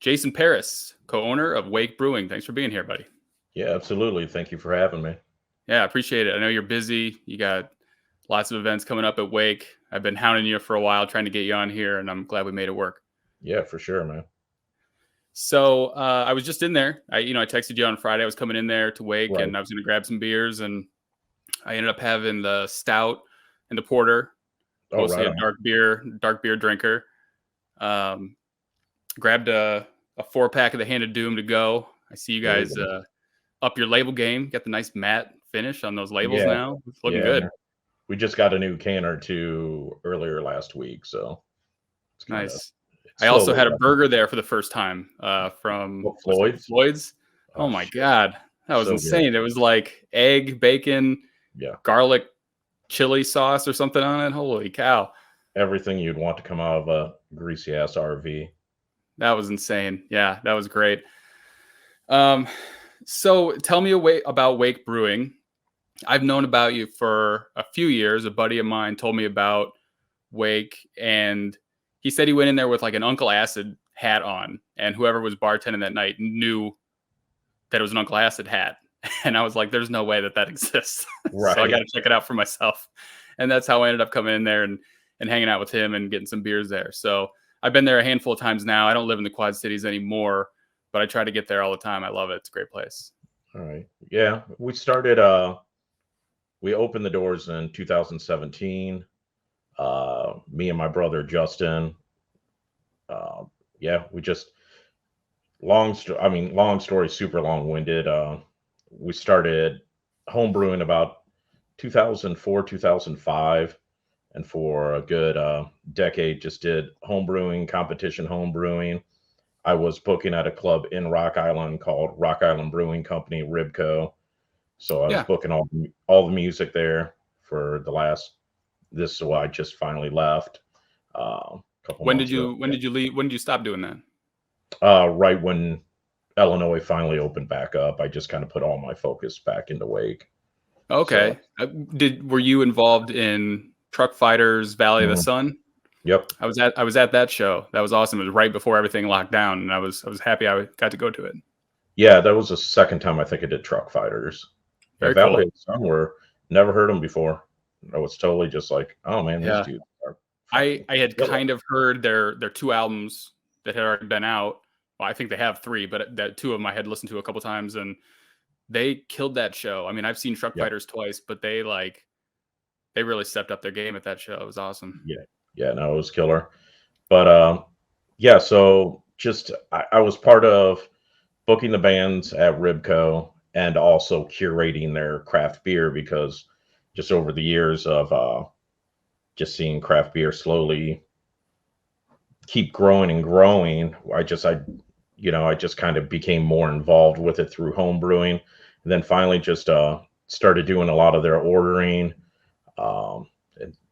Jason Parris, co-owner of Wake Brewing. Thanks for being here, buddy. Yeah, absolutely. Thank you for having me. Yeah, I appreciate it. I know you're busy. You got lots of events coming up at Wake. I've been hounding you for a while trying to get you on here, and I'm glad we made it work. Yeah, for sure, man. So I was just in there. I texted you on Friday. I was coming in there to Wake, and I was going to grab some beers, and I ended up having the Stout and the Porter. Mostly a dark beer drinker. Grabbed a 4-pack of the Hand of Doom to go. I see you guys up your label game. Got the nice matte finish on those labels now. It's looking good. Man. We just got a new can or two earlier last week, so it's nice. I also had a burger there for the first time from Floyd's. Oh my God. That was insane. Good. It was like egg, bacon, garlic, chili sauce or something on it. Holy cow. Everything you'd want to come out of a greasy ass RV. That was insane. Yeah, that was great. So tell me about Wake Brewing. I've known about you for a few years. A buddy of mine told me about Wake, and he said he went in there with like an Uncle Acid hat on, and whoever was bartending that night knew that it was an Uncle Acid hat. And I was like, there's no way that exists. Right. So I got to check it out for myself. And that's how I ended up coming in there and hanging out with him and getting some beers there. So I've been there a handful of times now. I don't live in the Quad Cities anymore, but I try to get there all the time. I love it. It's a great place. All right. Yeah. We started, we opened the doors in 2017. Me and my brother, Justin. We just, long story, super long-winded. We started homebrewing about 2004, 2005. And for a good decade, just did homebrewing, competition homebrewing. I was booking at a club in Rock Island called Rock Island Brewing Company, Ribco. So I was booking all the music there for this. So I just finally left. When did you leave? When did you stop doing that? Right when Illinois finally opened back up, I just kind of put all my focus back into Wake. Okay. So, were you involved in Truck Fighters Valley of the Sun? Yep. I was at that show. That was awesome. It was right before everything locked down, and I was happy I got to go to it. Yeah, that was the second time I think I did Truck Fighters. Very Valley of the Sun never heard them before. I was totally just like, oh man, these dudes are. I had kind of heard their 2 albums that had already been out. Well, I think they have 3, but that 2 of them I had listened to a couple times, and they killed that show. I mean, I've seen Truck Fighters twice, but they really stepped up their game at that show. It was awesome. Yeah, no, it was killer. But so just I was part of booking the bands at Ribco and also curating their craft beer, because just over the years of just seeing craft beer slowly keep growing and growing, I just kind of became more involved with it through home brewing, and then finally just started doing a lot of their ordering.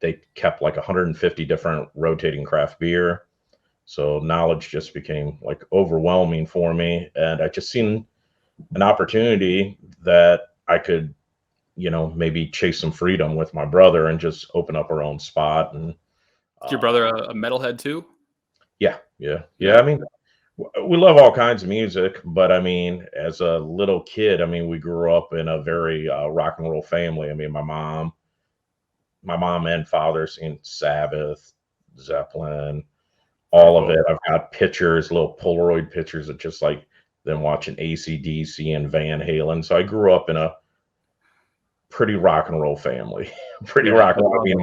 They kept like 150 different rotating craft beer. So knowledge just became like overwhelming for me. And I just seen an opportunity that I could, maybe chase some freedom with my brother and just open up our own spot. And is your brother a metalhead too? Yeah. I mean, we love all kinds of music, but I mean, as a little kid, we grew up in a very rock and roll family. I mean, my mom and father seen Sabbath, Zeppelin, all of it. I've got pictures, little Polaroid pictures of just like them watching AC/DC and Van Halen. So I grew up in a pretty rock and roll family. Rock and roll. I mean,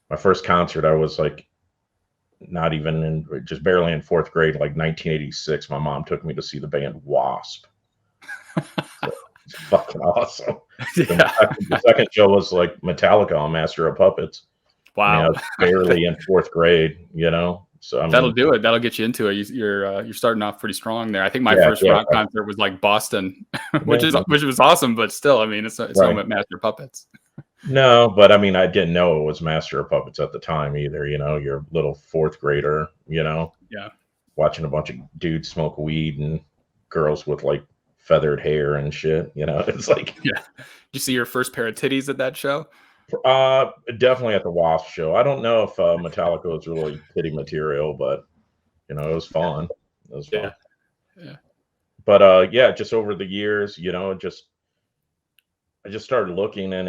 my first concert, I was like not even just barely in 4th grade, like 1986. My mom took me to see the band Wasp. So, it's fucking awesome. The second show was like Metallica on Master of Puppets. Wow. I was barely in 4th grade, So that'll do it. That'll get you into it. You're starting off pretty strong there. I think my first rock concert was like Boston, which was awesome, but still, it's not Master of Puppets. No, but I didn't know it was Master of Puppets at the time either. You're a little 4th grader, watching a bunch of dudes smoke weed and girls with like feathered hair and shit. It's like, Did you see your first pair of titties at that show? Definitely at the Wasp show. I don't know if Metallica was really titty material, but it was fun. It was fun. Yeah. Yeah. But yeah, just over the years, I just started looking, and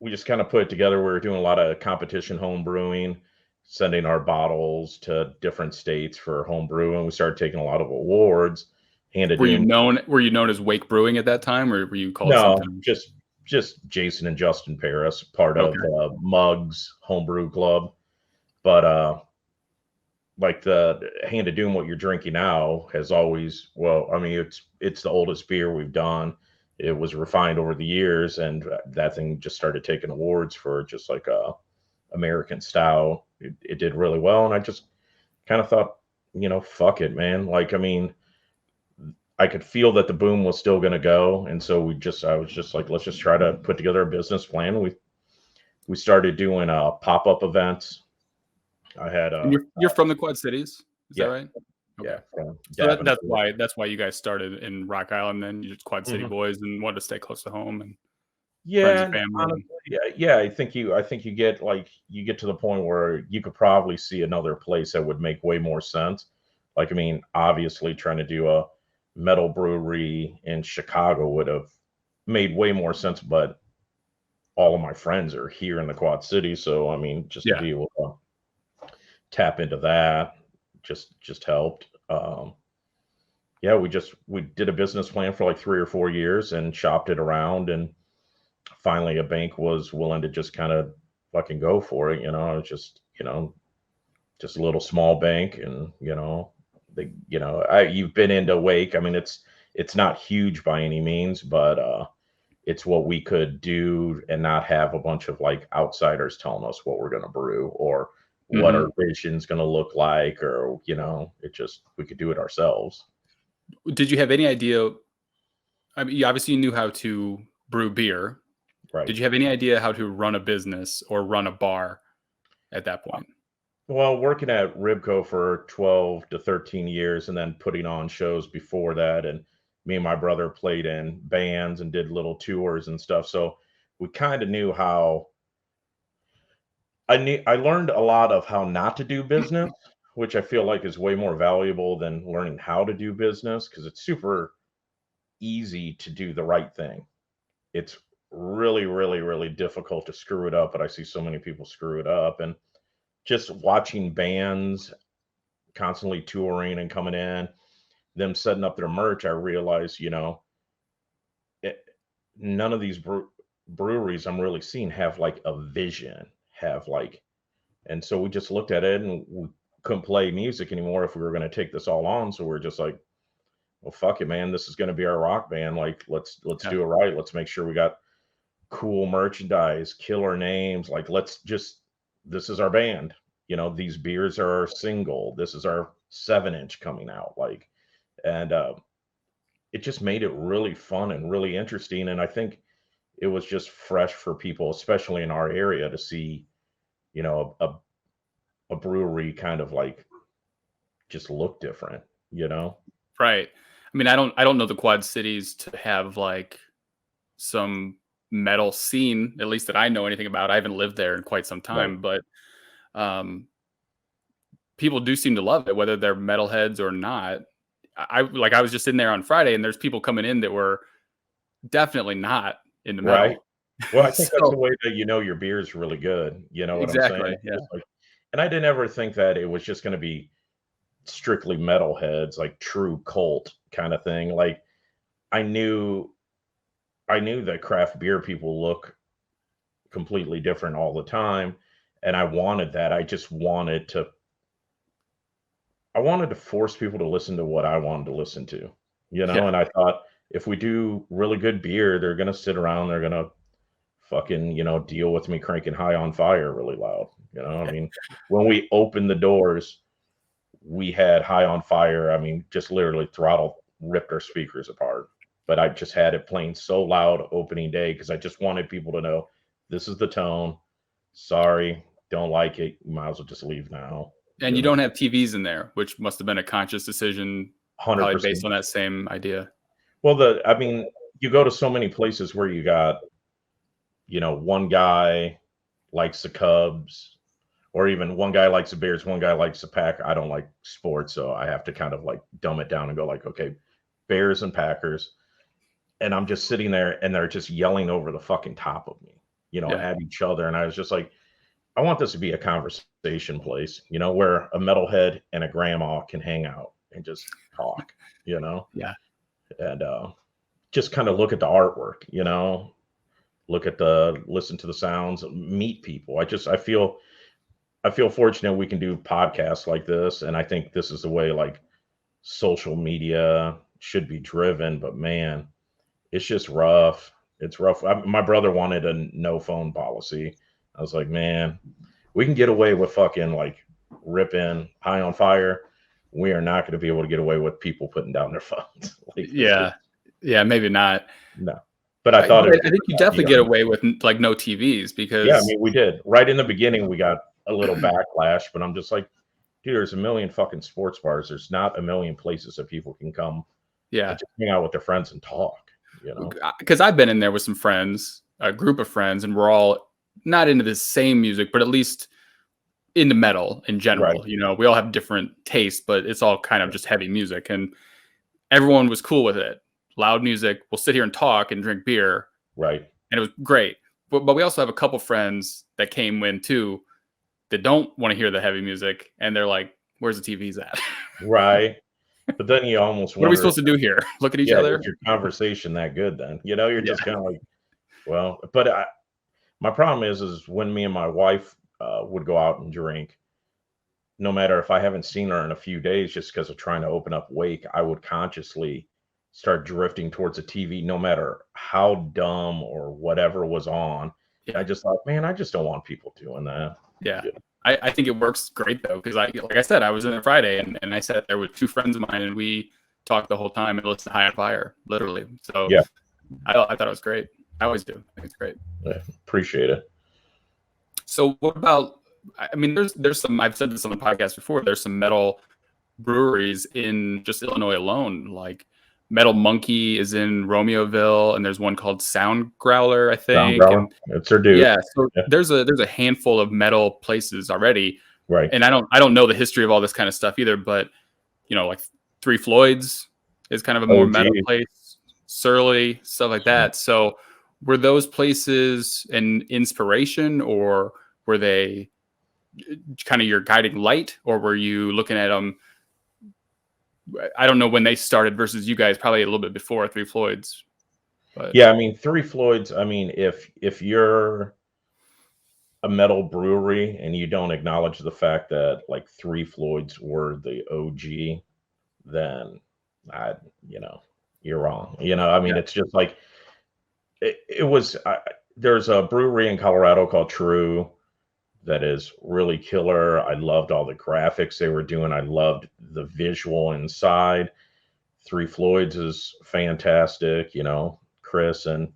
we just kind of put it together. We were doing a lot of competition home brewing, sending our bottles to different states for home brewing. We started taking a lot of awards. Handed Were you in known as Wake Brewing at that time, or were you called No, something? just Jason and Justin Parris, part of Okay. Mugs Homebrew Club. But like the Hand of Doom, what you're drinking now has always, well, I mean, it's the oldest beer we've done. It was refined over the years, and that thing just started taking awards for just like a American Stout. It did really well, and I just kind of thought, fuck it, man. Like, I mean, I could feel that the boom was still going to go, and so I was just like, let's just try to put together a business plan. We started doing pop-up events. I had And you're from the Quad Cities, is that yeah, right? Okay. yeah, from So that's Davenport. why you guys started in Rock Island. Then you're just Quad City Mhm. boys and wanted to stay close to home and friends Yeah, and and family. honestly, yeah. I think you get to the point where you could probably see another place that would make way more sense. Like, I mean, obviously, trying to do a metal brewery in Chicago would have made way more sense, but all of my friends are here in the Quad Cities, so I mean, just to Yeah. be able to tap into that just helped. Yeah, we did a business plan for like 3 or 4 years and shopped it around, and finally a bank was willing to just kind of fucking go for it. It was just a little small bank, and you've been into Wake. I mean, it's not huge by any means, but it's what we could do and not have a bunch of like outsiders telling us what we're going to brew or what Hmm. our vision's going to look like, or we could do it ourselves. Did you have any idea? I mean, you obviously knew how to brew beer. Right. Did you have any idea how to run a business or run a bar at that point? Well, working at Ribco for 12 to 13 years and then putting on shows before that. And me and my brother played in bands and did little tours and stuff. So we kind of knew how I learned a lot of how not to do business, which I feel like is way more valuable than learning how to do business, because it's super easy to do the right thing. It's really, really, really difficult to screw it up, but I see so many people screw it up. And just watching bands constantly touring and coming in, them setting up their merch, I realized, it, none of these breweries I'm really seeing have like a vision, have like, and so we just looked at it, and we couldn't play music anymore if we were going to take this all on. So we're just like, well, fuck it, man. This is going to be our rock band. Like, let's Yeah. do it right. Let's make sure we got cool merchandise, killer names. Like, this is our band. These beers are our single. This is our 7-inch coming out. Like, and it just made it really fun and really interesting. And I think it was just fresh for people, especially in our area, to see, a brewery kind of like just look different. Right. I mean, I don't know the Quad Cities to have like some metal scene, at least that I know anything about. I haven't lived there in quite some Right. time, but um, people do seem to love it, whether they're metalheads or not. I was just in there on Friday, and there's people coming in that were definitely not into Right. metal. Well, I think that's the So way that your beer is really good. You know what I'm saying? exactly, yeah, It's like, and I didn't ever think that it was just going to be strictly metalheads, like true cult kind of thing. Like, I knew I knew that craft beer people look completely different all the time, and I wanted that. I wanted to force people to listen to what I wanted to listen to. yeah. And I thought, if we do really good beer, they're gonna sit around, they're gonna fucking, deal with me cranking High on Fire really loud. I mean, when we opened the doors, we had High on Fire. I mean, just literally throttle ripped our speakers apart. But I just had it playing so loud opening day because I just wanted people to know this is the tone. Sorry, don't like it. You might as well just leave now. And you don't have TVs in there, which must have been a conscious decision, probably 100%. based on that same idea. Well, I mean, you go to so many places where you got, one guy likes the Cubs, Or even one guy likes the beers, one guy likes the pack. I don't like sports, so I have to kind of like dumb it down and go like, okay, Bears and Packers. And I'm just sitting there and they're just yelling over the fucking top of me, Yeah. at each other. And I was just like, I want this to be a conversation place, where a metalhead and a grandma can hang out and just talk, Yeah. and just kind of look at the artwork, listen to the sounds, meet people. I feel fortunate we can do podcasts like this. And I think this is the way like social media should be driven. But man, it's just rough. It's rough. My brother wanted a no phone policy. I was like, man, we can get away with fucking like ripping High on Fire. We are not going to be able to get away with people putting down their phones. Yeah, maybe not. No. But I thought I think you definitely get away with like no TVs because yeah, I mean, we did. Right in the beginning, we got a little backlash, but I'm just like, dude, there's a million fucking sports bars. There's not a million places that people can come and just hang out with their friends and talk, because I've been in there with some friends, a group of friends, and we're all not into the same music, but at least into metal in general. Right. We all have different tastes, but it's all kind of just heavy music, and everyone was cool with it. Loud music. We'll sit here and talk and drink beer. Right. And it was great. But we also have a couple friends that came in too that don't want to hear the heavy music, and they're like, "Where's the TVs at?" Right. But then you almost what are we supposed to do here? Look at each other? Is your conversation that good then? You're just kind of like, well, but my problem is when me and my wife would go out and drink, no matter if I haven't seen her in a few days, just because of trying to open up Wake, I would consciously start drifting towards a TV, no matter how dumb or whatever was on. Yeah. I just thought, man, I just don't want people doing that. Yeah. I think it works great though, because like I said, I was in there Friday and I sat there with two friends of mine and we talked the whole time and listened to High on Fire, literally. So yeah, I thought it was great. I always do. I think it's great. Yeah, appreciate it. So what about? I mean, there's some. I've said this on the podcast before. There's some metal breweries in just Illinois alone. Like Metal Monkey is in Romeoville, and there's one called Sound Growler, I think. And it's their dude. Yeah, so there's a handful of metal places already. Right. And I don't know the history of all this kind of stuff either, but like Three Floyds is kind of a more metal place, Surly, stuff like that. So were those places an inspiration, or were they kind of your guiding light, or were you looking at them? I don't know when they started versus you guys, probably a little bit before Three Floyds. But yeah, I mean, Three Floyds. I mean, if you're a metal brewery and you don't acknowledge the fact that like Three Floyds were the OG, then you're wrong. I mean, it's just like it was. There's a brewery in Colorado called True that is really killer. I loved all the graphics they were doing. I loved the visual inside. Three Floyds is fantastic. Chris and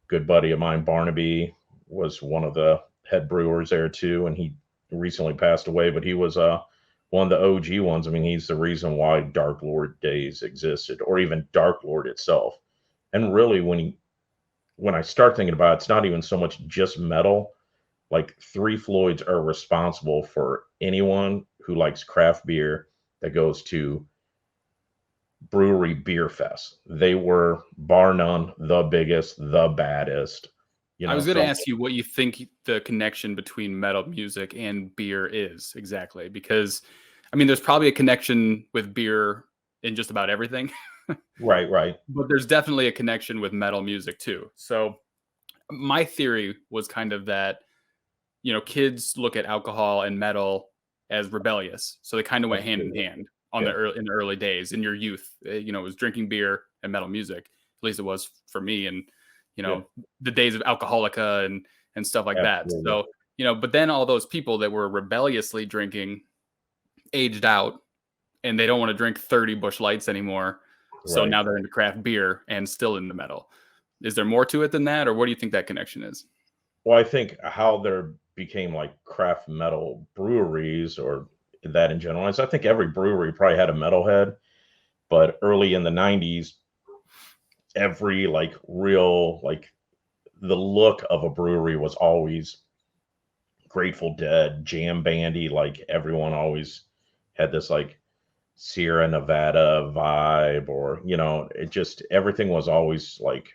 good buddy of mine, Barnaby, was one of the head brewers there too. And he recently passed away, but he was one of the OG ones. I mean, he's the reason why Dark Lord Days existed, or even Dark Lord itself. And really, when I start thinking about it, it's not even so much just metal. Like Three Floyds are responsible for anyone who likes craft beer that goes to Brewery Beer Fest. They were, bar none, the biggest, the baddest. I was going to ask you what you think the connection between metal music and beer is exactly, because I mean, there's probably a connection with beer in just about everything. Right. But there's definitely a connection with metal music too. So my theory was kind of that, kids look at alcohol and metal as rebellious. So they kind of went hand in hand in the early days. In your youth, it was drinking beer and metal music. At least it was for me. And, the days of Alcoholica and stuff like that. So, but then all those people that were rebelliously drinking aged out and they don't want to drink 30 Busch Lights anymore. So now they're into craft beer and still into metal. Is there more to it than that? Or what do you think that connection is? Well, I think how there became like craft metal breweries, or that in general, is I think every brewery probably had a metalhead, but early in the 90s, every like real, like the look of a brewery was always Grateful Dead, jam bandy. Like everyone always had this like Sierra Nevada vibe, or it just everything was always like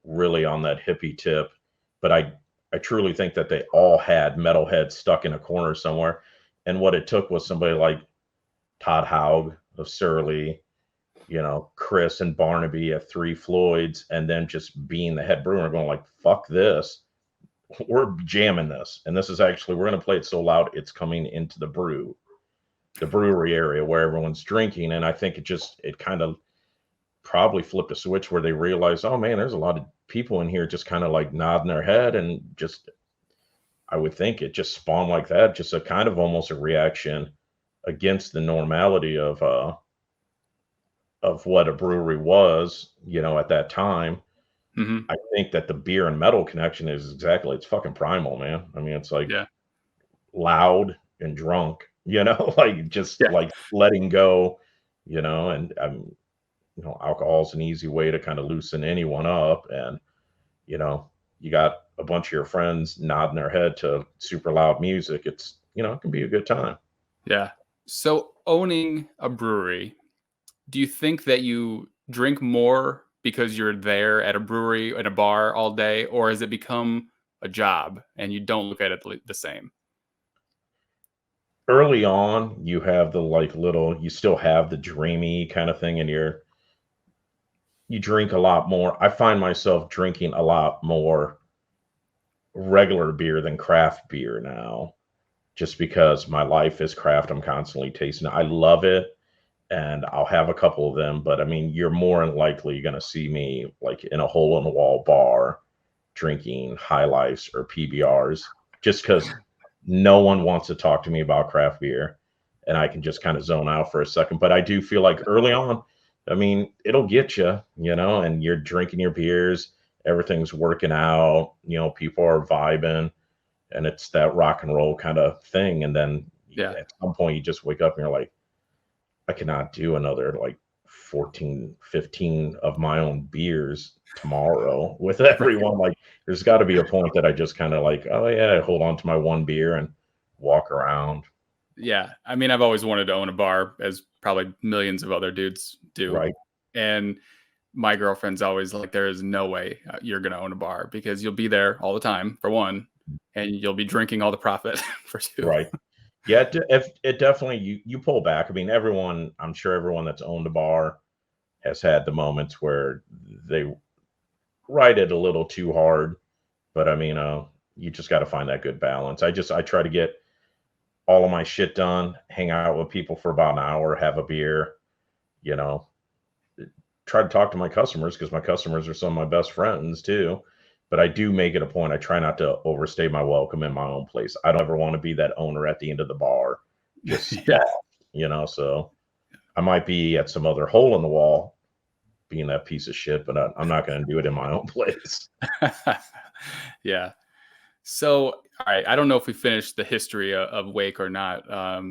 really on that hippie tip. But I truly think that they all had metalheads stuck in a corner somewhere, and what it took was somebody like Todd Haug of Surly, Chris and Barnaby at Three Floyds, and then just being the head brewer going like, fuck this. We're jamming this. And this is actually, we're going to play it so loud, it's coming into the brewery area where everyone's drinking. And I think it kind of probably flipped a switch where they realized, oh man, there's a lot of people in here just kind of like nodding their head, and just, I would think it just spawned like that, just a kind of almost a reaction against the normality of what a brewery was, at that time. Mm-hmm. I think that the beer and metal connection is exactly, it's fucking primal, man. I mean, it's like loud and drunk, like just like letting go, and alcohol's an easy way to kind of loosen anyone up. And, you got a bunch of your friends nodding their head to super loud music. It's, it can be a good time. Yeah. So owning a brewery, do you think that you drink more because you're there at a brewery, at a bar all day, or has it become a job and you don't look at it the same? Early on, you have the you still have the dreamy kind of thing, and you drink a lot more. I find myself drinking a lot more regular beer than craft beer now, just because my life is craft. I'm constantly tasting it. I love it, and I'll have a couple of them, but I mean, you're more than likely going to see me like in a hole in the wall bar drinking High Lifes or PBRs, just because no one wants to talk to me about craft beer, and I can just kind of zone out for a second. But I do feel like early on, I mean, it'll get you, and you're drinking your beers, everything's working out, people are vibing, and it's that rock and roll kind of thing. And then at some point you just wake up and you're like, I cannot do another like 14, 15 of my own beers tomorrow with everyone. Like, there's got to be a point that I just kind of like, oh yeah, I hold on to my one beer and walk around. Yeah. I mean, I've always wanted to own a bar, as probably millions of other dudes do. Right. And my girlfriend's always like, there is no way you're going to own a bar, because you'll be there all the time, for one, and you'll be drinking all the profit, for two. Right. Yeah, it definitely, you pull back. I mean, I'm sure everyone that's owned a bar has had the moments where they ride it a little too hard. But I mean, you just got to find that good balance. I try to get all of my shit done, hang out with people for about an hour, have a beer, try to talk to my customers, because my customers are some of my best friends too. But I do make it a point. I try not to overstay my welcome in my own place. I don't ever want to be that owner at the end of the bar, just so I might be at some other hole in the wall being that piece of shit, but I'm not going to do it in my own place. Yeah. So, all right, I don't know if we finished the history of Wake or not.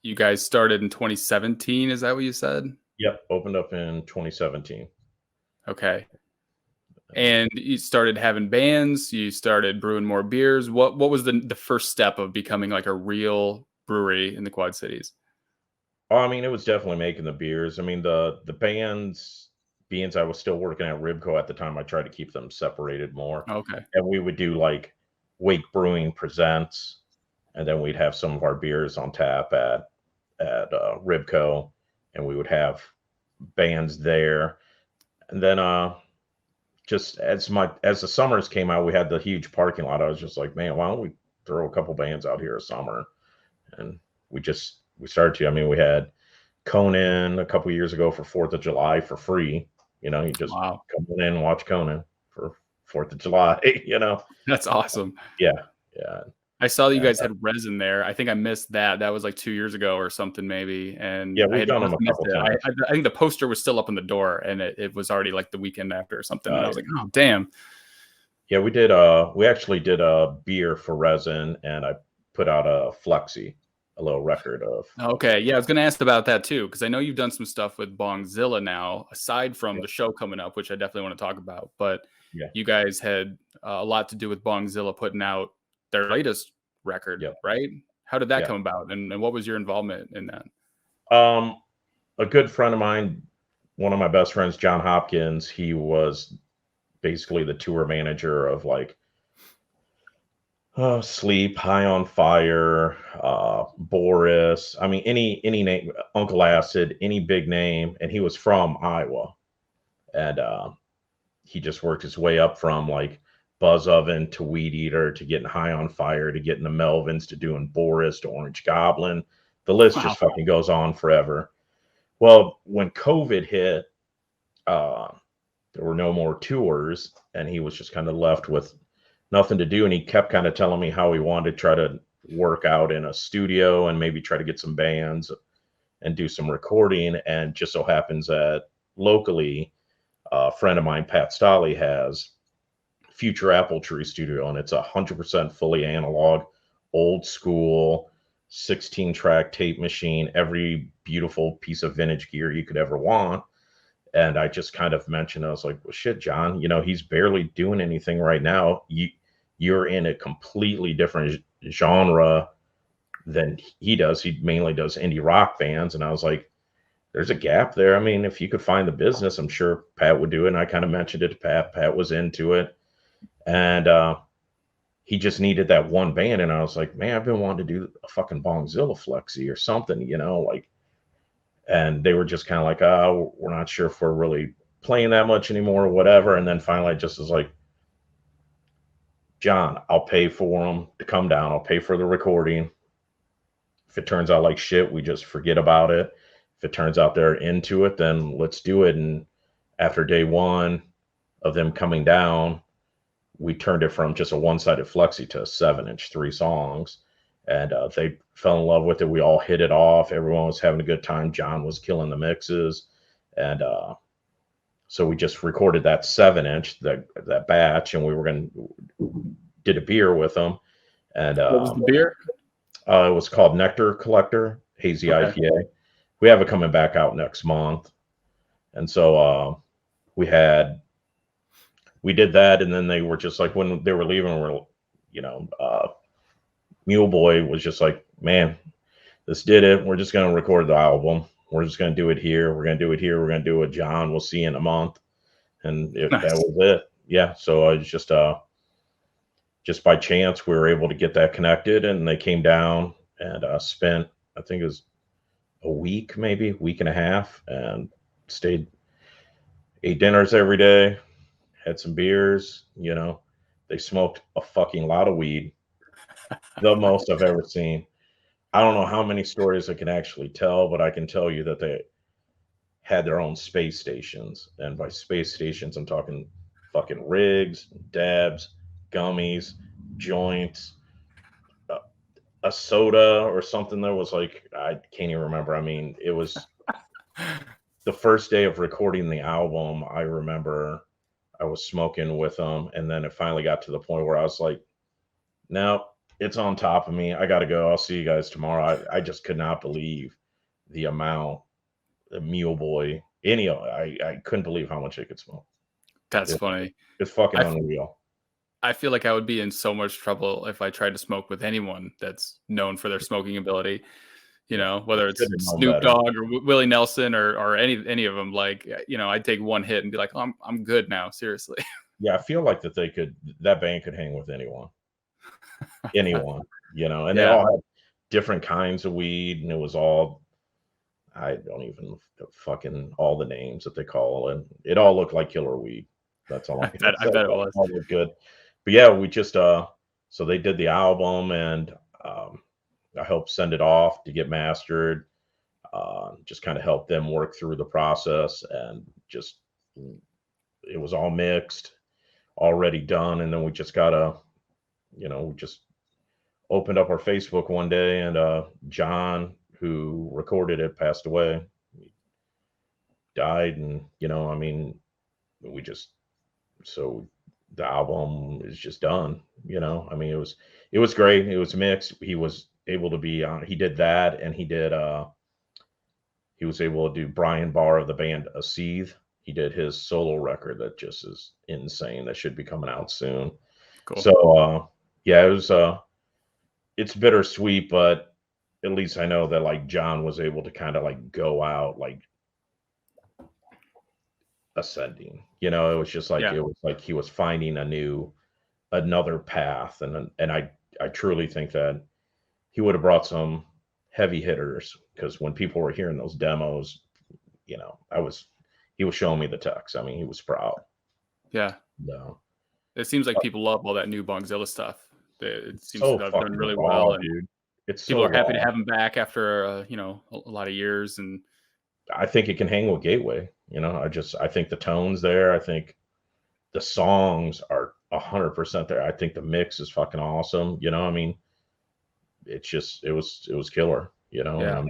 You guys started in 2017. Is that what you said? Yep. Opened up in 2017. Okay. And you started having bands, you started brewing more beers. What was the first step of becoming like a real brewery in the Quad Cities? Oh, I mean, it was definitely making the beers. I mean, the beans, I was still working at Ribco at the time. I tried to keep them separated more. Okay. And we would do like Wake Brewing Presents, and then we'd have some of our beers on tap at Ribco, and we would have bands there. And then just as the summers came out, we had the huge parking lot. I was just like, man, why don't we throw a couple bands out here a summer? And we started to. I mean, we had Conan a couple years ago for 4th of July for free. You just come in and watch Conan for 4th of July. That's awesome. Yeah. I saw that you guys had resin there. I think I missed that. That was like 2 years ago or something, maybe. And yeah, we've done them a couple times. I think the poster was still up on the door, and it was already like the weekend after or something. And I was like, oh, damn. Yeah, we actually did a beer for resin, and I put out a Flexi, a little record of. Okay, yeah, I was going to ask about that too, because I know you've done some stuff with Bongzilla now, aside from the show coming up, which I definitely want to talk about. But you guys had a lot to do with Bongzilla putting out their latest record, Yep. right? How did that Yeah. come about, and what was your involvement in that? A good friend of mine, one of my best friends, John Hopkins, he was basically the tour manager of like Sleep, High on Fire, Boris. I mean, any name, Uncle Acid, any big name, and he was from Iowa, and he just worked his way up from like Buzz Oven to Weed Eater to getting High on Fire to getting the Melvins to doing Boris to Orange Goblin. The list Wow. just fucking goes on forever. Well, when COVID hit, uh, there were no more tours, and he was just kind of left with nothing to do. And he kept kind of telling me how he wanted to try to work out in a studio and maybe try to get some bands and do some recording. And just so happens that locally, a friend of mine, Pat Stolley, has Future Apple Tree Studio, and it's 100% fully analog, old school, 16-track tape machine, every beautiful piece of vintage gear you could ever want. And I just kind of mentioned, I was like, well, shit, John, he's barely doing anything right now. You're in a completely different genre than he does. He mainly does indie rock bands. And I was like, there's a gap there. I mean, if you could find the business, I'm sure Pat would do it. And I kind of mentioned it to Pat. Pat was into it. And he just needed that one band. And I was like, man, I've been wanting to do a fucking Bongzilla flexi or something, like. And they were just kind of like, oh, we're not sure if we're really playing that much anymore or whatever. And then finally I just was like, John, I'll pay for them to come down. I'll pay for the recording. If it turns out like shit, we just forget about it. If it turns out they're into it, then let's do it. And after day one of them coming down, we turned it from just a one-sided flexi to a 7-inch, 3 songs. And they fell in love with it. We all hit it off. Everyone was having a good time. John was killing the mixes. And so we just recorded that 7-inch, that batch, and we were going to did a beer with them. And What was the beer? it was called Nectar Collector, Hazy Okay. IPA. We have it coming back out next month. And so we did that. And then they were just like, when they were leaving, Mule Boy was just like, man, this did it. We're just going to record the album. We're just going to do it here. We're going to do it here. We're going to do it, John. We'll see you in a month. And Nice. that was it. Yeah. So I was just by chance, we were able to get that connected, and they came down and spent, I think it was a week, maybe week and a half, and ate dinners every day, had some beers. They smoked a fucking lot of weed, the most I've ever seen. I don't know how many stories I can actually tell, but I can tell you that they had their own space stations. And by space stations, I'm talking fucking rigs, dabs, gummies, joints, a soda or something that was like, I can't even remember. I mean, it was the first day of recording the album. I remember I was smoking with them, and then it finally got to the point where I was like, no, it's on top of me. I got to go. I'll see you guys tomorrow. I just could not believe the amount of Mule Boy. I couldn't believe how much they could smoke. That's funny. It's fucking unreal. I feel like I would be in so much trouble if I tried to smoke with anyone that's known for their smoking ability. Whether it's Snoop Dogg or Willie Nelson or any of them. Like, I'd take one hit and be like, oh, I'm good now. Seriously. Yeah, I feel like that band could hang with anyone. Anyone, and they all had different kinds of weed, and it was all, I don't even fucking all the names that they call, and it all looked like killer weed. That's all I bet it was. All looked good. But yeah, we just so they did the album, and I helped send it off to get mastered. Just kind of helped them work through the process, and just it was all mixed, already done, and then we just gotta, we just opened up our Facebook one day, and John, who recorded it, passed away. He died, and I mean, so the album is just done. I mean, it was great. It was mixed. He was able to be on. He did that, and he was able to do Brian Barr of the band Seethe. He did his solo record that just is insane. That should be coming out soon. Cool. So yeah, it was it's bittersweet, but at least I know that like John was able to kind of like go out like ascending. It was just like Yeah. it was like he was finding another path, and I truly think that he would have brought some heavy hitters, because when people were hearing those demos, he was showing me the text. I mean, he was proud. Yeah. No, It seems like people love all that new Bongzilla stuff. It seems to so have done fucking really raw, well, and dude. It's people so are happy to raw. have him back after a lot of years. And I think it can hang with Gateway. I think the tone's there. I think the songs are 100% there. I think the mix is fucking awesome. I mean, it was killer. And yeah, I'm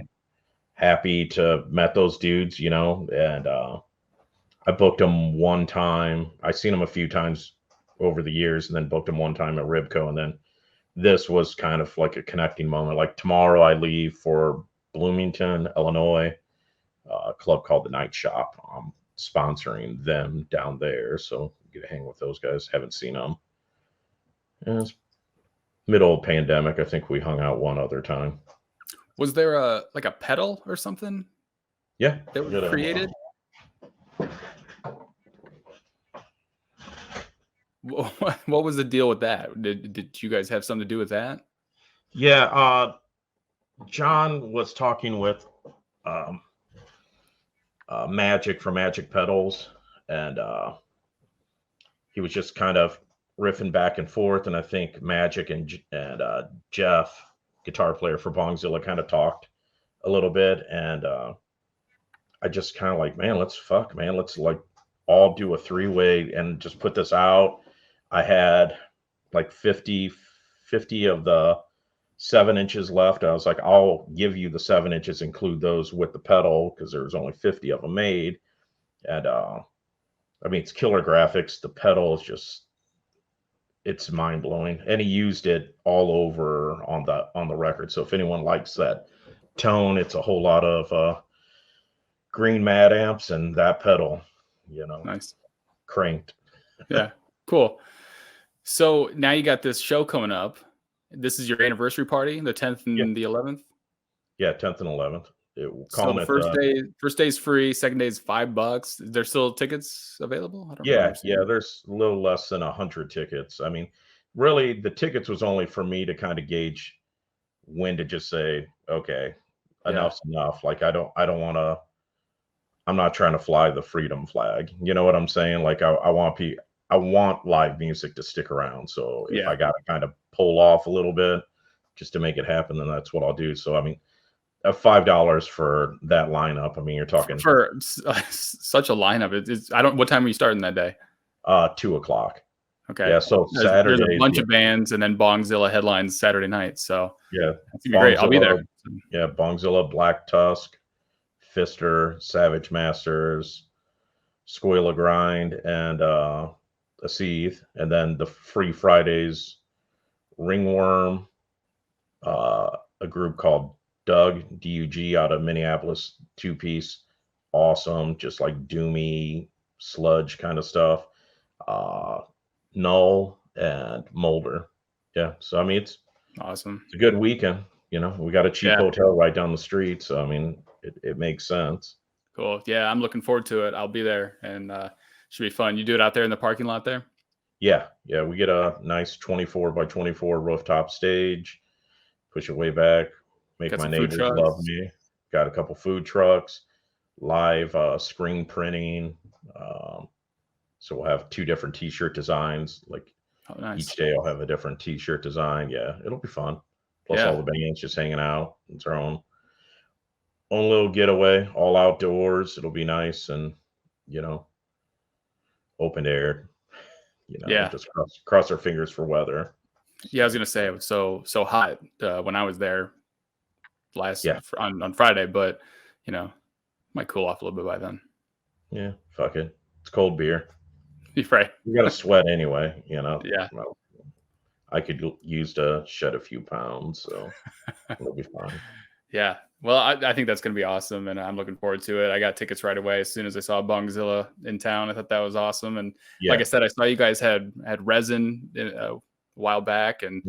happy to met those dudes. And I booked them one time. I seen them a few times over the years, and then booked them one time at Ribco, and then this was kind of like a connecting moment. Like tomorrow, I leave for Bloomington, Illinois, a club called the Night Shop. I'm sponsoring them down there, so get to hang with those guys. Haven't seen them. And it's middle of pandemic. I think we hung out one other time. was there a pedal or something Yeah, that was good. created? What was the deal with that? Did you guys have something to do with that? Yeah, John was talking with um, Magic for Magic Pedals, and he was just kind of riffing back and forth. And I think Magic and Jeff, guitar player for Bongzilla, kind of talked a little bit, and I just kind of like, man, let's like all do a three-way and just put this out. I had like 50 of the 7 inches left. I was like, I'll give you the 7 inches, include those with the pedal, because there was only 50 of them made. And I mean, it's killer graphics. The pedal is just, it's mind blowing. And he used it all over on the record. So if anyone likes that tone, it's a whole lot of green mad amps and that pedal, Nice. cranked. Yeah, cool. So now you got this show coming up. This is your anniversary party, the 10th Yeah, and the 11th. yeah, 10th and 11th. So Calling the it. first day is free. Second day is $5. There's still tickets available. I don't remember Yeah, seeing. there's a little less than 100 tickets. I mean, really, the tickets was only for me to kind of gauge when to just say, okay, Yeah, enough's enough. Like I don't want to. I'm not trying to fly the freedom flag. You know what I'm saying? Like I want live music to stick around. So if yeah. I got to kind of pull off a little bit just to make it happen, then that's what I'll do. So I mean, $5 for that lineup. I mean, you're talking For such a lineup, it's I don't. What time are you starting that day? 2 o'clock. Okay, Yeah, so there's a Saturday, bunch of bands, and then Bongzilla headlines Saturday night. So yeah, it's gonna be great. I'll be there. Bongzilla, yeah, Bongzilla, Black Tusk, Fister, Savage Masters, Squeal Grind, and a Seethe, and then the free Fridays, Ringworm, a group called Dug out of Minneapolis, 2-piece, awesome, just like doomy sludge kind of stuff. Uh, Null and Molder. Yeah, so I mean Awesome. it's a good weekend. We got a cheap Yeah, hotel right down the street, so I mean it makes sense. cool. Yeah, I'm looking forward to it. I'll be there, and should be fun. You do it out there in the parking lot there. Yeah, we get a nice 24 by 24 rooftop stage, push it way back, make Got my some food neighbors love trucks. me. Got a couple food trucks, live screen printing. So we'll have 2 different t-shirt designs. Like Oh, nice. each day I'll have a different t-shirt design. Yeah, it'll be fun. Plus all Yeah, the bands just hanging out. It's our own little getaway, all outdoors. It'll be nice and you know, open air. yeah, Just cross our fingers for weather. yeah. I was So gonna say it was so hot when I was there yeah, on Friday, but might cool off a little bit by then. yeah, fuck it. It's cold beer. You're right. You gotta sweat anyway. Yeah, Well, I could use to shed a few pounds, so it'll be fine. yeah. Well, I think that's gonna be awesome, and I'm looking forward to it. I got tickets right away as soon as I saw Bongzilla in town. I thought that was awesome, and like Yeah, I said, I saw you guys had resin a while back, and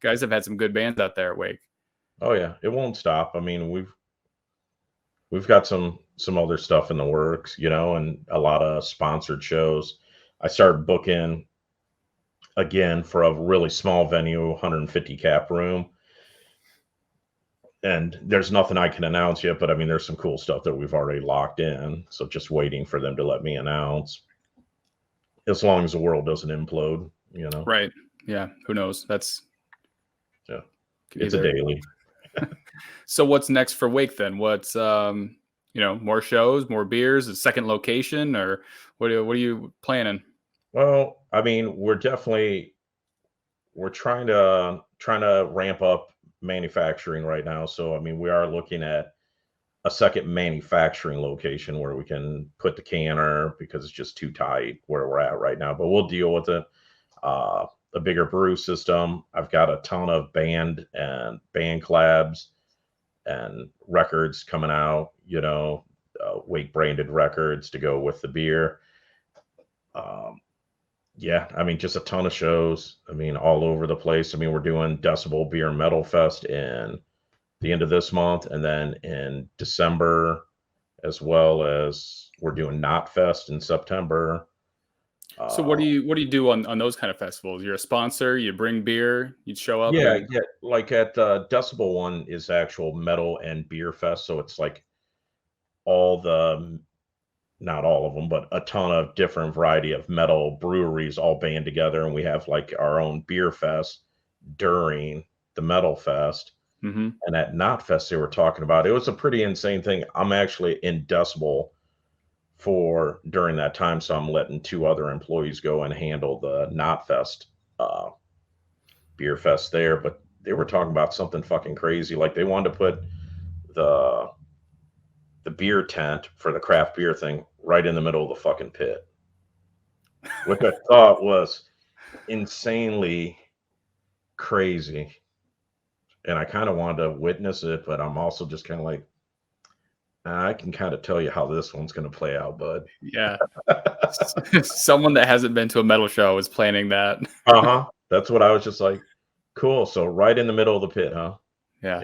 guys have had some good bands out there at Wake. Oh yeah, it won't stop. I mean, we've got some other stuff in the works, and a lot of sponsored shows. I started booking again for a really small venue, 150 cap room. And there's nothing I can announce yet, but I mean, there's some cool stuff that we've already locked in. So just waiting for them to let me announce. As long as the world doesn't implode, Right. Yeah. Who knows? It's a daily. So what's next for Wake then? What's more shows, more beers, a second location, or what are you planning? Well, I mean, we're trying to ramp up manufacturing right now. So I mean, we are looking at a second manufacturing location where we can put the canner, because it's just too tight where we're at right now. But we'll deal with it. A bigger brew system. I've got a ton of band collabs and records coming out, Wake branded records to go with the beer. Yeah, I mean, just a ton of shows. I mean, all over the place. I mean, we're doing Decibel Beer Metal Fest in the end of this month, and then in December, as well as we're doing Knot Fest in September. So what do you do on those kind of festivals? You're a sponsor, you bring beer, you show up. Yeah. Like at the Decibel one is actual metal and beer fest. So it's like not all of them, but a ton of different variety of metal breweries all band together. And we have like our own beer fest during the metal fest. Mm-hmm. And at Knot Fest, they were talking about, it was a pretty insane thing. I'm actually in Decibel for during that time, so I'm letting 2 other employees go and handle the Knot Fest beer fest there. But they were talking about something fucking crazy, like they wanted to put the beer tent for the craft beer thing right in the middle of the fucking pit, which I thought was insanely crazy. And I kind of wanted to witness it, but I'm also just kind of like, I can kind of tell you how this one's going to play out, bud. Yeah. Someone that hasn't been to a metal show is planning that. That's what I was just like, cool. So right in the middle of the pit, huh? Yeah.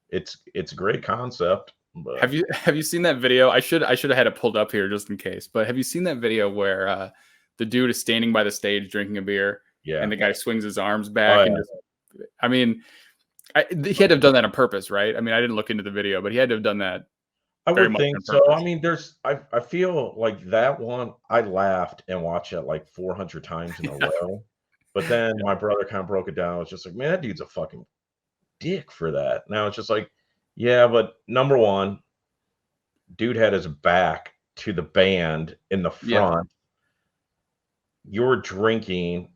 It's a great concept. But have you seen that video? I should have had it pulled up here just in case. But have you seen that video where the dude is standing by the stage drinking a beer, and the guy swings his arms back and just, I mean, he had to have done that on purpose, right? I mean, I didn't look into the video, but he had to have done that. I would think so. I mean, I feel like that one, I laughed and watched it like 400 times in a row. But then my brother kind of broke it down. I was just like, man, that dude's a fucking dick for that. Now it's just like, yeah, but number one, dude had his back to the band in the front. Yeah. You're drinking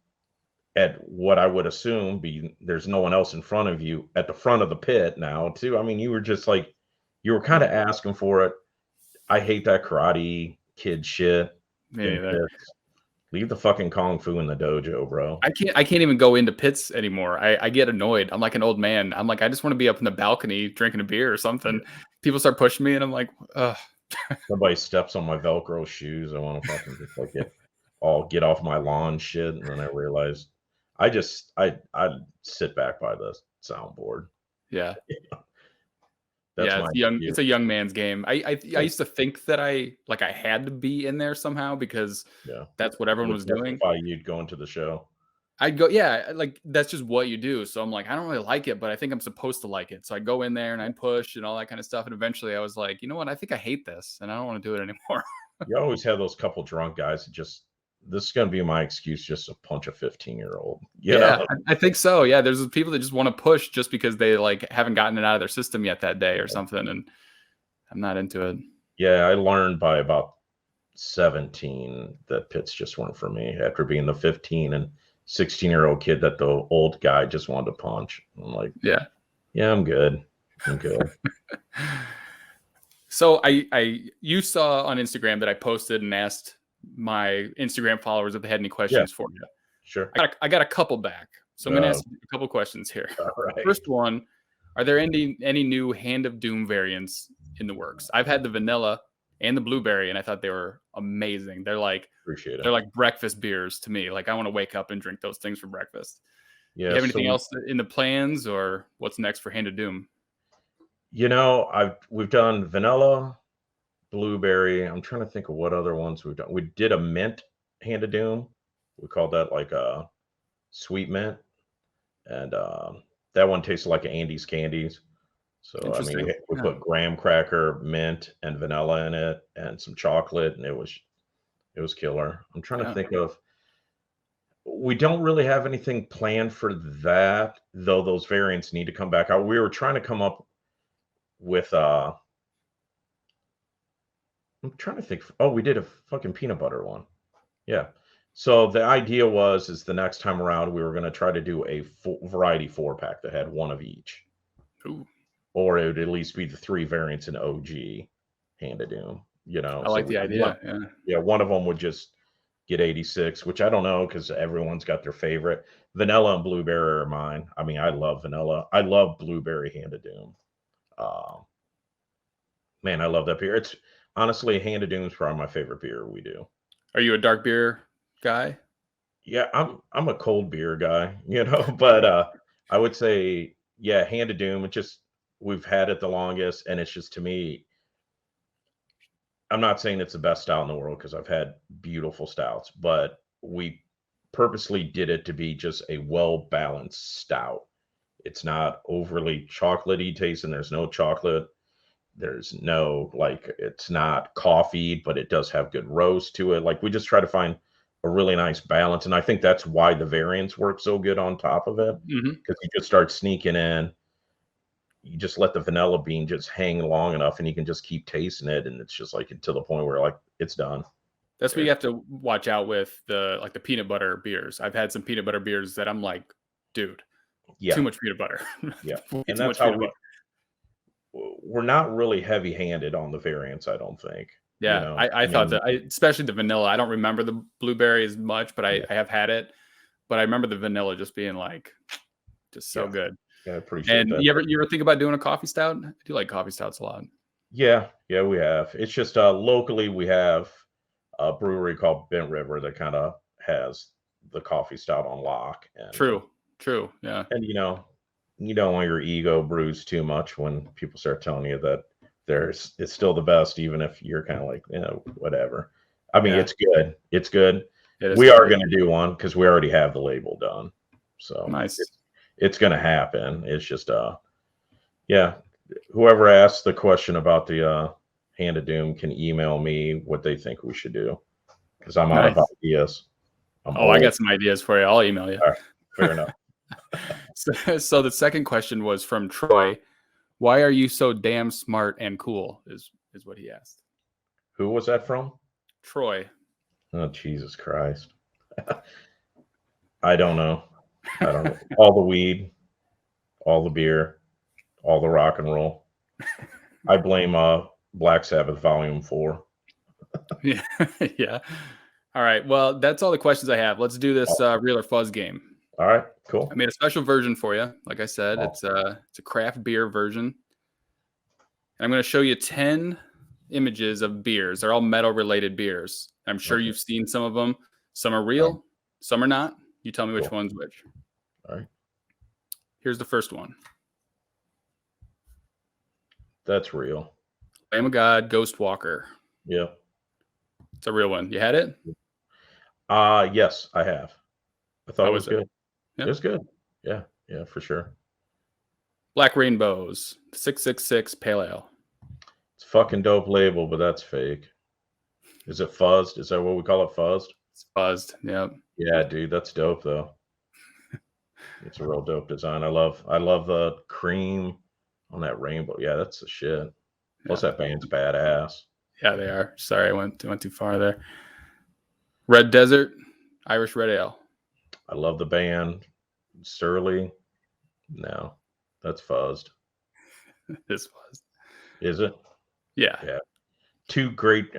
at what I would assume there's no one else in front of you at the front of the pit now, too. I mean, you were just like, you were kind of asking for it. I hate that Karate Kid shit. Leave the fucking Kung Fu in the dojo, bro. I can't even go into pits anymore. I get annoyed. I'm like an old man. I'm like, I just want to be up in the balcony drinking a beer or something. Yeah. People start pushing me and I'm like, ugh. Somebody steps on my Velcro shoes. I want to fucking just like get off my lawn shit. And then I realized I sit back by the soundboard. Yeah. It's a young man's game. I used to think that I had to be in there somehow because that's what everyone was doing. Why you'd go into the show? I'd go, like that's just what you do. So I'm like, I don't really like it, but I think I'm supposed to like it. So I go in there and I push and all that kind of stuff. And eventually I was like, you know what? I think I hate this and I don't want to do it anymore. You always have those couple drunk guys that just, this is going to be my excuse just to punch a 15-year-old. Yeah, I think so. Yeah, there's people that just want to push just because they like haven't gotten it out of their system yet that day or something, and I'm not into it. Yeah, I learned by about 17 that pits just weren't for me after being the 15 and 16-year-old kid that the old guy just wanted to punch. I'm like, yeah, I'm good. So you saw on Instagram that I posted and asked my Instagram followers if they had any questions for you. Sure. I got a couple back. So I'm going to ask you a couple questions here. Right. First one, are there any new Hand of Doom variants in the works? I've had the vanilla and the blueberry, and I thought they were amazing. They're like, appreciate it. They're like breakfast beers to me. Like I want to wake up and drink those things for breakfast. Do you Yeah. have So anything else in the plans, or what's next for Hand of Doom? we've done vanilla, blueberry. I'm trying to think of what other ones we've done. We did a mint Hand of Doom. We called that like a sweet mint, and that one tasted like Andes candies. So I mean, Interesting. we Yeah. put graham cracker, mint, and vanilla in it, and some chocolate, and it was killer. I'm trying to Yeah. think of. We don't really have anything planned for that, though. Those variants need to come back out. We were trying to come up with. I'm trying to think. Oh, we did a fucking peanut butter one. Yeah. So the idea is the next time around we were going to try to do a variety 4-pack that had one of each, Ooh, or it would at least be the 3 variants in OG Hand of Doom. I So like the idea. Yeah. one of them would just get 86, which I don't know because everyone's got their favorite. Vanilla and blueberry are mine. I mean, I love vanilla. I love blueberry Hand of Doom. Um, Man, I love that beer. It's honestly Hand of Doom is probably my favorite beer we do. Are you a dark beer guy? Yeah, I'm a cold beer guy, but I would say, yeah, Hand of Doom. It just we've had it the longest, and it's just to me. I'm not saying it's the best stout in the world because I've had beautiful stouts, but we purposely did it to be just a well balanced stout. It's not overly chocolatey taste, and there's no chocolate. There's no it's not coffee, but it does have good roast to it. Like we just try to find a really nice balance, and I think that's why the variants work so good on top of it Hmm. because you just start sneaking in. You just let the vanilla bean just hang long enough, and you can just keep tasting it, and it's just like to the point where like it's done. That's what you have to watch out with the peanut butter beers. I've had some peanut butter beers that I'm like, dude, too Yeah, much peanut butter. yeah, Way and too that's much how peanut butter. we're not really heavy-handed on the variants. I don't think. Yeah, I I thought mean, that, especially the vanilla. I don't remember the blueberry as much, but yeah, I have had it. But I remember the vanilla just being like, just so yeah, good. I appreciate And that. you ever think about doing a coffee stout? I do like coffee stouts a lot. Yeah, yeah, we have. It's just locally we have a brewery called Bent River that kind of has the coffee stout on lock, True. Yeah. and you don't want your ego bruised too much when people start telling you that it's still the best, even if you're kind of like whatever. I mean, Yeah. it's good. It's good. It is We are good. going to do one because we already have the label done, so Nice. it's going to happen. It's just yeah. Whoever asked the question about the Hand of Doom can email me what they think we should do because I'm out of Nice. ideas. I'm Oh, I old. got some ideas for you. I'll email you. All right, fair enough. So the second question was from Troy. Why are you so damn smart and cool? Is what he asked. Who was that from? Troy. Oh, Jesus Christ. I don't know. I don't know. All the weed, all the beer, all the rock and roll. I blame Black Sabbath Volume 4. Yeah. Yeah. All right. Well, that's all the questions I have. Let's do this real or fuzz game. All right, I cool. made a special version for you. Like I said, Oh, it's a craft beer version. And I'm going to show you 10 images of beers. They're all metal related beers. I'm sure okay. you've seen some of them. Some are All right, real, some are not. You tell me which cool. one's which. All right. Here's the first one. That's real. Lamb of God, Ghost Walker. Yeah. It's a real one. You had it? Yes, I have. I thought How it was was it? good. It Yeah. was good. Yeah, yeah, for sure. Black Rainbows, 666 Pale Ale. It's a fucking dope label, but that's fake. Is it fuzzed? Is that what we call it, fuzzed? It's buzzed. Yep. Yeah, dude, that's dope though. It's a real dope design. I love the cream on that rainbow. Yeah, that's the shit. Plus Yeah. that band's badass. Yeah, they are. Sorry, I went too far there. Red Desert, Irish Red Ale. I love the band. Surly. No, that's fuzzed. This was. Is it? Yeah. Yeah. Two great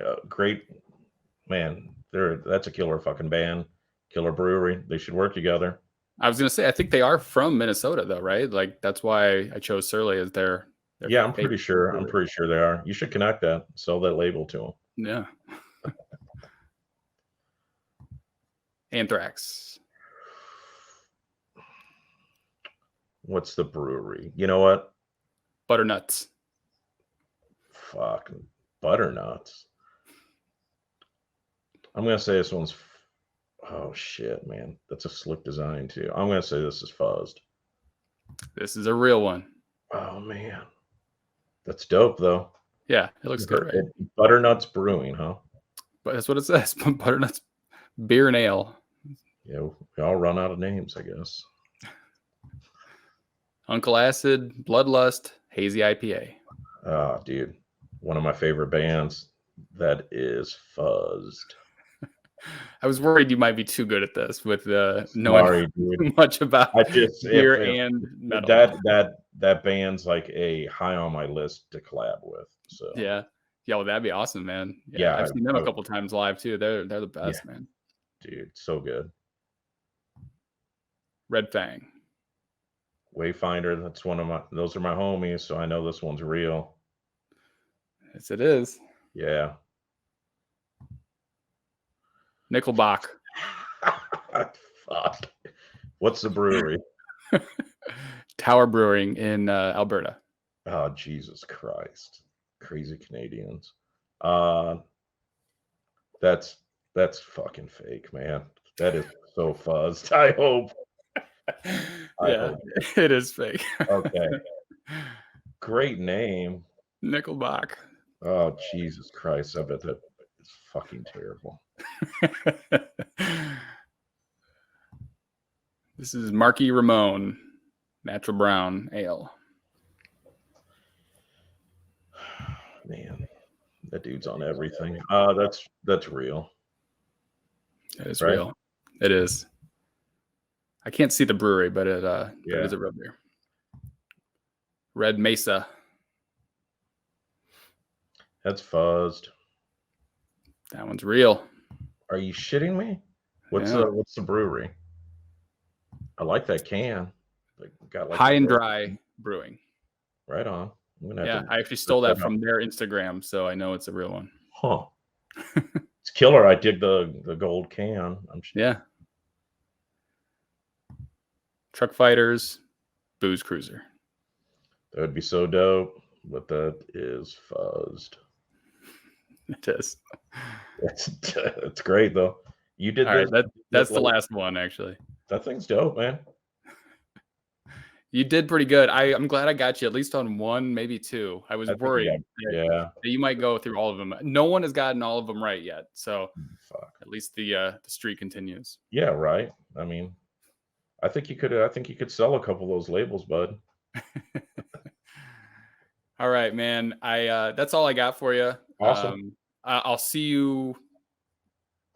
man. That's a killer fucking band. Killer brewery. They should work together. I was gonna say, I think they are from Minnesota, though, right? Like that's why I chose Surly as their Yeah, I'm favorite pretty sure. I'm brewery. pretty sure they are. You should connect that. Sell that label to them. Yeah. Anthrax. What's the brewery? You know what? Butternuts. Fucking butternuts. I'm gonna say this one's. Oh shit, man, that's a slick design too. I'm gonna say this is Fuzzed. This is a real one. Oh man, that's dope though. Yeah, it looks good, right? Butternuts Brewing, huh? But that's what it says. Butternuts beer and ale. Yeah, we all run out of names, I guess. Uncle Acid, Bloodlust, Hazy IPA. Oh, dude, one of my favorite bands. That is Fuzzed. I was worried you might be too good at this with Sorry, knowing dude. much about I just beer if and metal. that band's like a high on my list to collab with. So Yeah. Well, that'd be awesome, man. yeah, I've seen them a couple times live too. They're the best, man. Dude, so good. Red Fang. Wayfinder, those are my homies, so I know this one's real. Yes, it is. Yeah. Nickelback. Fuck. What's the brewery? Tower Brewing in Alberta. Oh, Jesus Christ. Crazy Canadians. That's fucking fake, man. That is so fuzzed. I hope. It is fake. Okay. Great name. Nickelback. Oh, Jesus Christ. I bet that is fucking terrible. This is Marky Ramone, Natural Brown Ale. Man, that dude's on everything. That's real. It is real. It is. I can't see the brewery, but it is a real beer. Red Mesa. That's Fuzzed. That one's real. Are you shitting me? What's the brewery? I like that can. Got like High and Dry Brewing. Right on. I actually stole that from their Instagram, so I know it's a real one. Huh. It's killer. I dig the gold can. Yeah. Truck Fighters, Booze Cruiser. That would be so dope, but that is Fuzzed. It is. That's great though. You did all this. Right, that's the last one, actually. That thing's dope, man. You did pretty good. I'm glad I got you at least on one, maybe two. I was worried that you might go through all of them. No one has gotten all of them right yet, so at least the streak continues. Yeah, right. I mean, I think you could sell a couple of those labels, bud. All right, man. That's all I got for you. Awesome. I'll see you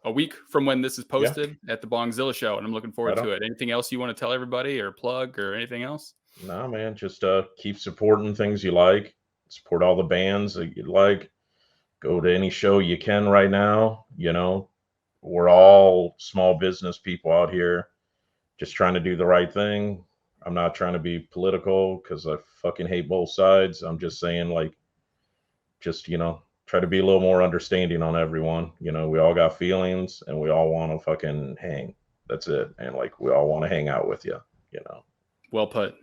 a week from when this is posted at the Bongzilla show, and I'm looking forward to it. Anything else you want to tell everybody or plug or anything else? No, man. Just keep supporting things you like. Support all the bands that you like. Go to any show you can right now. You know, we're all small business people out here just trying to do the right thing. I'm not trying to be political because I fucking hate both sides. I'm just saying, like, just, try to be a little more understanding on everyone. We all got feelings and we all want to fucking hang. That's it. And like, we all want to hang out with you, Well put.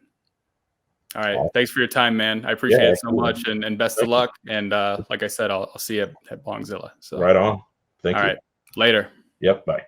All right. Thanks for your time, man. I appreciate it so much, and best of luck. And like I said, I'll see you at Bongzilla. So right on. Thank you. All right. Later. Yep. Bye.